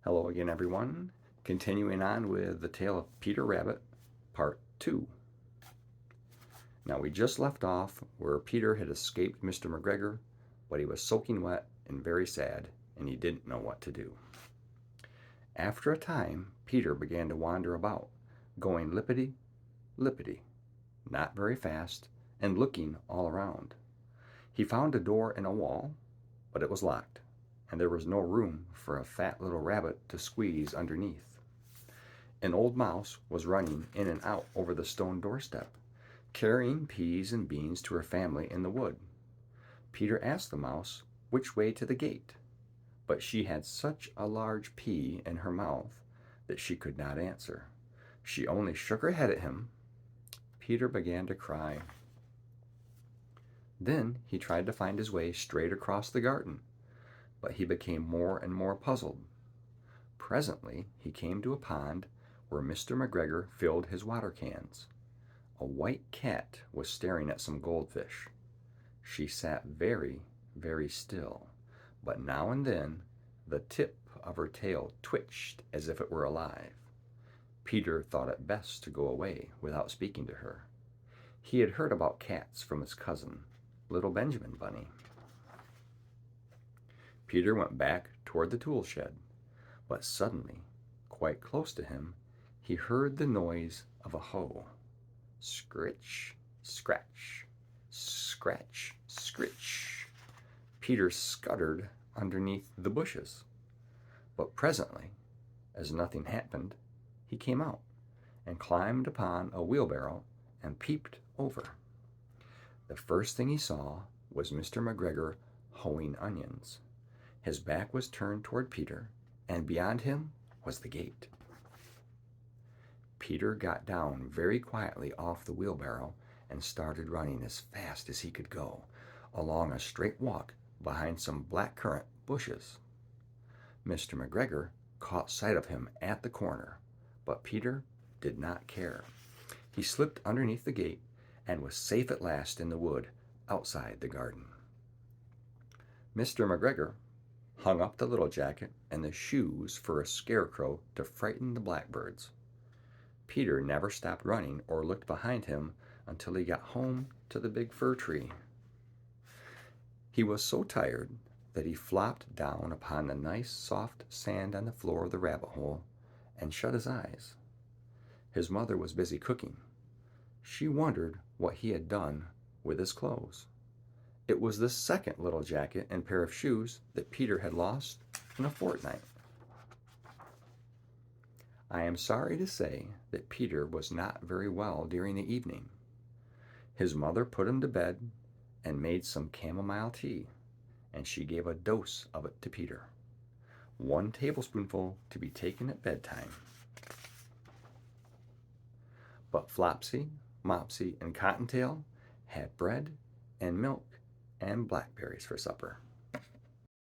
Hello again, everyone. Continuing on with the tale of Peter Rabbit, Part 2. Now, we just left off where Peter had escaped Mr. McGregor, but he was soaking wet and very sad, and he didn't know what to do. After a time, Peter began to wander about, going lippity, lippity, not very fast, and looking all around. He found a door in a wall, but it was locked, and there was no room for a fat little rabbit to squeeze underneath. An old mouse was running in and out over the stone doorstep, carrying peas and beans to her family in the wood. Peter asked the mouse which way to the gate, but she had such a large pea in her mouth that she could not answer. She only shook her head at him. Peter began to cry. Then he tried to find his way straight across the garden, but he became more and more puzzled. Presently he came to a pond where Mr. McGregor filled his water cans. A white cat was staring at some goldfish. She sat very, very still, but now and then the tip of her tail twitched as if it were alive. Peter thought it best to go away without speaking to her. He had heard about cats from his cousin, little Benjamin Bunny. Peter went back toward the tool shed, but suddenly, quite close to him, he heard the noise of a hoe. Scritch, scratch, scratch, scritch. Peter scuttered underneath the bushes. But presently, as nothing happened, he came out and climbed upon a wheelbarrow and peeped over. The first thing he saw was Mr. McGregor hoeing onions. His back was turned toward Peter, and beyond him was the gate. Peter got down very quietly off the wheelbarrow and started running as fast as he could go, along a straight walk behind some blackcurrant bushes. Mr. McGregor caught sight of him at the corner, but Peter did not care. He slipped underneath the gate and was safe at last in the wood outside the garden. Mr. McGregor hung up the little jacket and the shoes for a scarecrow to frighten the blackbirds. Peter never stopped running or looked behind him until he got home to the big fir tree. He was so tired that he flopped down upon the nice soft sand on the floor of the rabbit hole and shut his eyes. His mother was busy cooking. She wondered what he had done with his clothes. It was the second little jacket and pair of shoes that Peter had lost in a fortnight. I am sorry to say that Peter was not very well during the evening. His mother put him to bed and made some chamomile tea, and she gave a dose of it to Peter, 1 tablespoonful to be taken at bedtime. But Flopsy, Mopsy, and Cottontail had bread and milk and blackberries for supper.